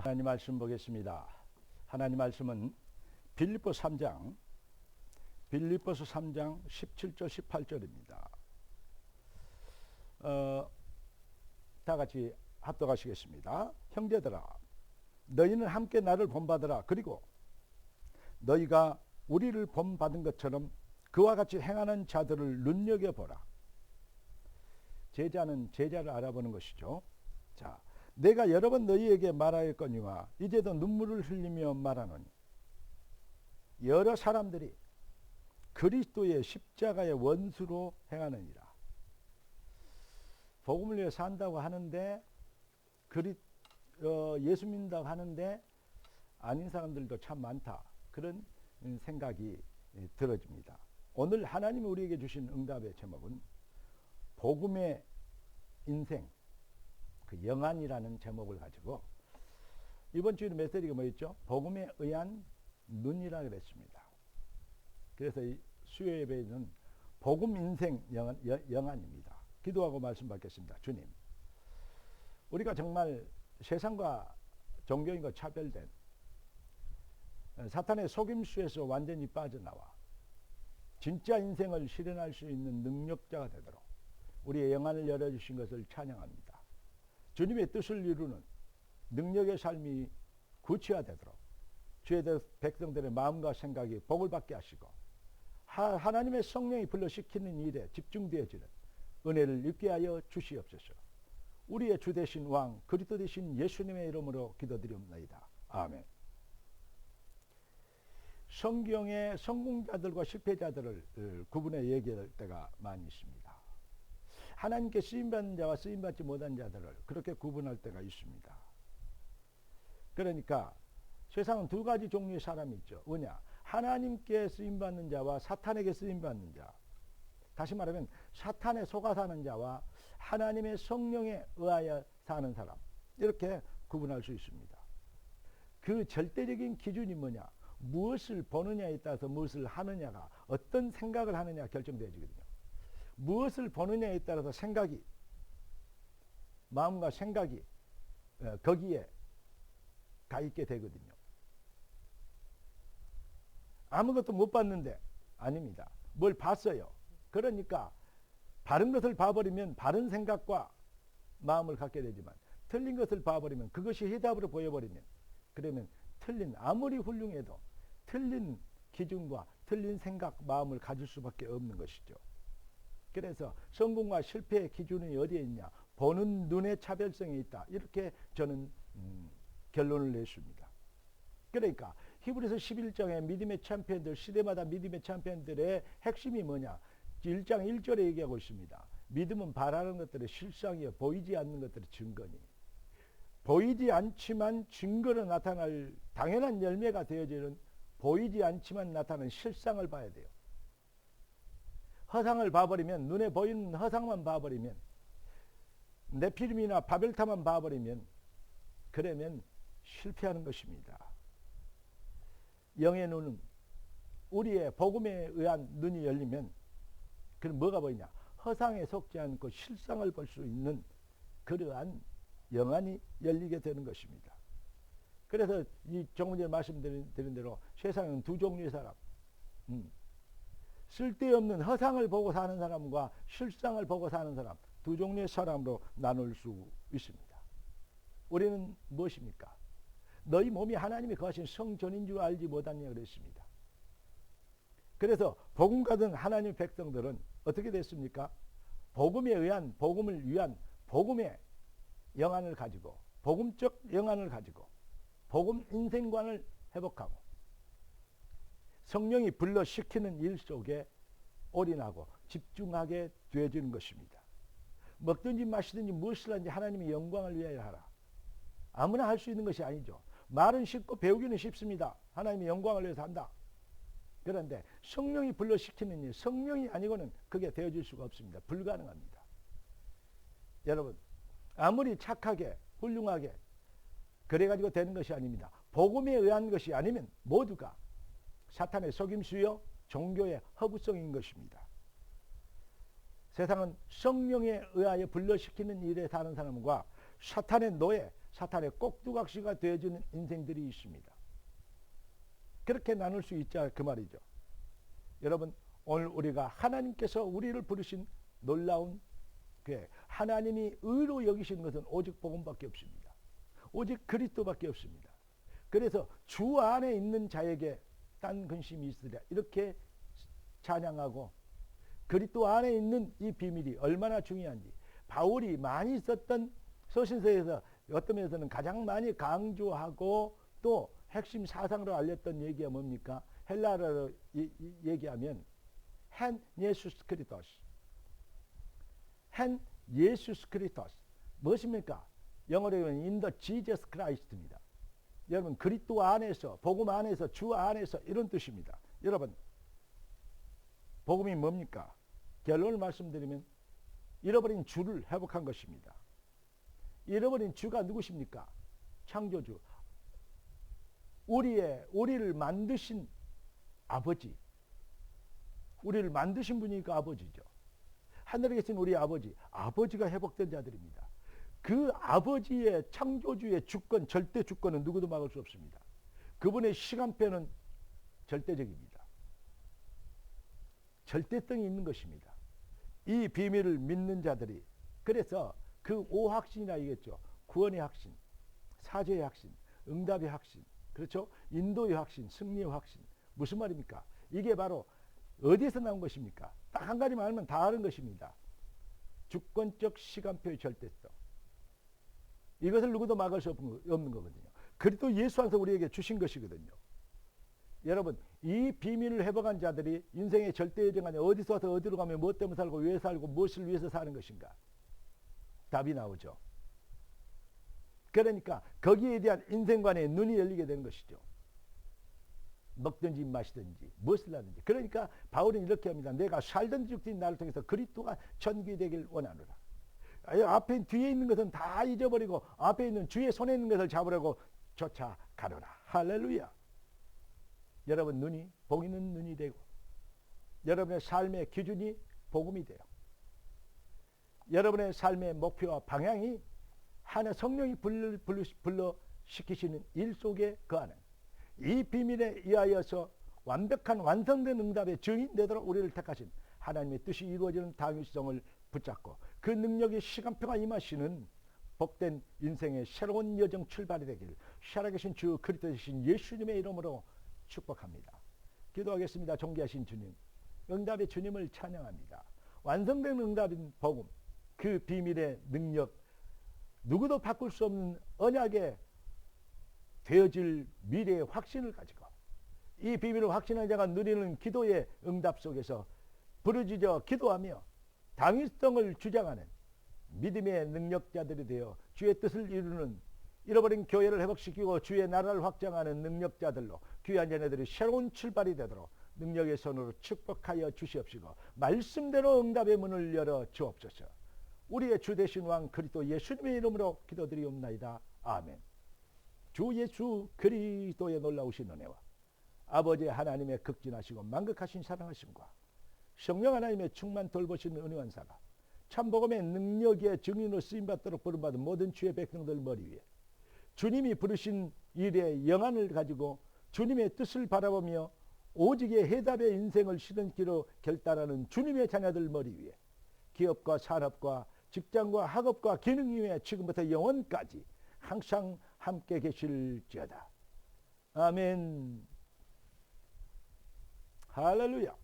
하나님 말씀 보겠습니다. 하나님 말씀은 빌립보서 3장 17절 18절입니다. 다 같이 합독하시겠습니다. 형제들아, 너희는 함께 나를 본받으라. 그리고 너희가 우리를 본받은 것처럼 그와 같이 행하는 자들을 눈여겨보라. 제자는 제자를 알아보는 것이죠. 자, 내가 여러 번 너희에게 말하였거니와 이제도 눈물을 흘리며 말하노니, 여러 사람들이 그리스도의 십자가의 원수로 행하느니라. 복음을 위해 산다고 하는데 예수 믿는다고 하는데 아닌 사람들도 참 많다. 그런 생각이 들어집니다. 오늘 하나님이 우리에게 주신 응답의 제목은 복음의 인생, 그 영안이라는 제목을 가지고 이번 주에 메시지가 뭐였죠? 복음에 의한 눈이라 그랬습니다. 그래서 이 수요 예배는 복음 인생 영안입니다. 기도하고 말씀 받겠습니다. 주님, 우리가 정말 세상과 종교인과 차별된 사탄의 속임수에서 완전히 빠져나와 진짜 인생을 실현할 수 있는 능력자가 되도록 우리의 영안을 열어주신 것을 찬양합니다. 주님의 뜻을 이루는 능력의 삶이 구체화되도록 주의 백성들의 마음과 생각이 복을 받게 하시고 하나님의 성령이 불러시키는 일에 집중되어지는 은혜를 입게 하여 주시옵소서. 우리의 주 되신 왕 그리스도 되신 예수님의 이름으로 기도드립니다. 아멘. 성경의 성공자들과 실패자들을 구분해 얘기할 때가 많이 있습니다. 하나님께 쓰임받는 자와 쓰임받지 못한 자들을 그렇게 구분할 때가 있습니다. 그러니까 세상은 두 가지 종류의 사람이 있죠. 뭐냐? 하나님께 쓰임받는 자와 사탄에게 쓰임받는 자. 다시 말하면 사탄에 속아 사는 자와 하나님의 성령에 의하여 사는 사람. 이렇게 구분할 수 있습니다. 그 절대적인 기준이 뭐냐? 무엇을 보느냐에 따라서 무엇을 하느냐가, 어떤 생각을 하느냐가 결정되어지거든요. 무엇을 보느냐에 따라서 생각이, 마음과 생각이 거기에 가 있게 되거든요. 아무것도 못 봤는데 아닙니다. 뭘 봤어요. 그러니까 바른 것을 봐버리면 바른 생각과 마음을 갖게 되지만 틀린 것을 봐버리면 그것이 해답으로 보여버리면 그러면 틀린, 아무리 훌륭해도 틀린 기준과 틀린 생각, 마음을 가질 수밖에 없는 것이죠. 그래서 성공과 실패의 기준이 어디에 있냐? 보는 눈의 차별성이 있다. 이렇게 저는 결론을 냈습니다. 그러니까 히브리서 11장의 믿음의 챔피언들, 시대마다 믿음의 챔피언들의 핵심이 뭐냐? 1장 1절에 얘기하고 있습니다. 믿음은 바라는 것들의 실상이요 보이지 않는 것들의 증거니. 보이지 않지만 증거로 나타날 당연한 열매가 되어지는, 보이지 않지만 나타나는 실상을 봐야 돼요. 허상을 봐버리면, 눈에 보이는 허상만 봐버리면, 네피림이나 바벨탑만 봐버리면 그러면 실패하는 것입니다. 영의 눈은, 우리의 복음에 의한 눈이 열리면 그럼 뭐가 보이냐? 허상에 속지 않고 실상을 볼 수 있는 그러한 영안이 열리게 되는 것입니다. 그래서 이 조금 전에 말씀드린 대로 세상에는 두 종류의 사람, 쓸데없는 허상을 보고 사는 사람과 실상을 보고 사는 사람, 두 종류의 사람으로 나눌 수 있습니다. 우리는 무엇입니까? 너희 몸이 하나님이 거하신 성전인 줄 알지 못하느냐 그랬습니다. 그래서 복음 가진 하나님의 백성들은 어떻게 됐습니까? 복음에 의한, 복음을 위한 복음의 영안을 가지고, 복음적 영안을 가지고 복음 인생관을 회복하고 성령이 불러시키는 일 속에 올인하고 집중하게 되어지는 것입니다. 먹든지 마시든지 무엇을 하든지 하나님의 영광을 위하여 하라. 아무나 할 수 있는 것이 아니죠. 말은 쉽고 배우기는 쉽습니다. 하나님의 영광을 위해서 한다. 그런데 성령이 불러시키는 일, 성령이 아니고는 그게 되어질 수가 없습니다. 불가능합니다. 여러분, 아무리 착하게 훌륭하게 그래가지고 되는 것이 아닙니다. 복음에 의한 것이 아니면 모두가 사탄의 속임수요 종교의 허구성인 것입니다. 세상은 성령에 의하여 불러시키는 일에 사는 사람과 사탄의 노예, 사탄의 꼭두각시가 되어지는 인생들이 있습니다. 그렇게 나눌 수 있자 그 말이죠. 여러분, 오늘 우리가 하나님께서 우리를 부르신 놀라운 하나님이 의로 여기시는 것은 오직 복음밖에 없습니다. 오직 그리스도밖에 없습니다. 그래서 주 안에 있는 자에게 딴 근심이 있으랴 이렇게 찬양하고, 그리스도 안에 있는 이 비밀이 얼마나 중요한지 바울이 많이 썼던 서신서에서 어떤 면에서는 가장 많이 강조하고 또 핵심 사상으로 알렸던 얘기가 뭡니까? 헬라어로 얘기하면 헨 예수스 크리스토스, 헨 예수스 크리스토스 무엇입니까? 영어로 하면 in the Jesus Christ입니다. 여러분, 그리스도 안에서, 복음 안에서, 주 안에서 이런 뜻입니다. 여러분, 복음이 뭡니까? 결론을 말씀드리면 잃어버린 주를 회복한 것입니다. 잃어버린 주가 누구십니까? 창조주, 우리를 만드신 아버지, 우리를 만드신 분이니까 아버지죠. 하늘에 계신 우리 아버지가 회복된 자들입니다. 그 아버지의, 창조주의 주권, 절대 주권은 누구도 막을 수 없습니다. 그분의 시간표는 절대적입니다. 절대성이 있는 것입니다. 이 비밀을 믿는 자들이, 그래서 그 5확신이라 얘기했죠. 구원의 확신, 사죄의 확신, 응답의 확신, 그렇죠? 인도의 확신, 승리의 확신. 무슨 말입니까? 이게 바로 어디에서 나온 것입니까? 딱 한 가지만 알면 다 아는 것입니다. 주권적 시간표의 절대성. 이것을 누구도 막을 수 없는 거거든요. 그리스도 예수 안에서 우리에게 주신 것이거든요. 여러분, 이 비밀을 회복한 자들이 인생의 절대 여정 안에 어디서 와서 어디로 가면 무엇 때문에 살고 왜 살고 무엇을 위해서 사는 것인가? 답이 나오죠. 그러니까 거기에 대한 인생관의 눈이 열리게 되는 것이죠. 먹든지 마시든지 무엇을 하든지. 그러니까 바울은 이렇게 합니다. 내가 살든지 죽든지 나를 통해서 그리스도가 전개되길 원하노라. 앞에 뒤에 있는 것은 다 잊어버리고 앞에 있는 주의 손에 있는 것을 잡으려고 쫓아가노라. 할렐루야. 여러분, 눈이 복 있는 눈이 되고 여러분의 삶의 기준이 복음이 돼요. 여러분의 삶의 목표와 방향이 하나님 성령이 불러시키시는 일 속에 거하는 이 비밀에 의하여서 완벽한 완성된 응답의 증인 되도록 우리를 택하신 하나님의 뜻이 이루어지는 당위성을 붙잡고 그 능력의 시간표가 임하시는 복된 인생의 새로운 여정 출발이 되기를 살아계신 주 그리스도 되신 예수님의 이름으로 축복합니다. 기도하겠습니다. 존귀하신 주님, 응답의 주님을 찬양합니다. 완성된 응답인 복음, 그 비밀의 능력, 누구도 바꿀 수 없는 언약의 되어질 미래의 확신을 가지고 이 비밀을 확신한 자가 누리는 기도의 응답 속에서 부르짖어 기도하며 당위성을 주장하는 믿음의 능력자들이 되어 주의 뜻을 이루는, 잃어버린 교회를 회복시키고 주의 나라를 확장하는 능력자들로 귀한 자녀들이 새로운 출발이 되도록 능력의 손으로 축복하여 주시옵시고 말씀대로 응답의 문을 열어 주옵소서. 우리의 주 되신 왕 그리스도 예수님의 이름으로 기도드리옵나이다. 아멘. 주 예수 그리스도의 놀라우신 은혜와 아버지 하나님의 극진하시고 만극하신 사랑하심과 성령 하나님의 충만 돌보신 은혜원사가 참복음의 능력의 증인으로 쓰임받도록 부름받은 모든 주의 백성들 머리 위에 주님이 부르신 일의 영안을 가지고 주님의 뜻을 바라보며 오직의 해답의 인생을 시든기로 결단하는 주님의 자녀들 머리 위에 기업과 산업과 직장과 학업과 기능 위에 지금부터 영원까지 항상 함께 계실지어다. 아멘. 할렐루야.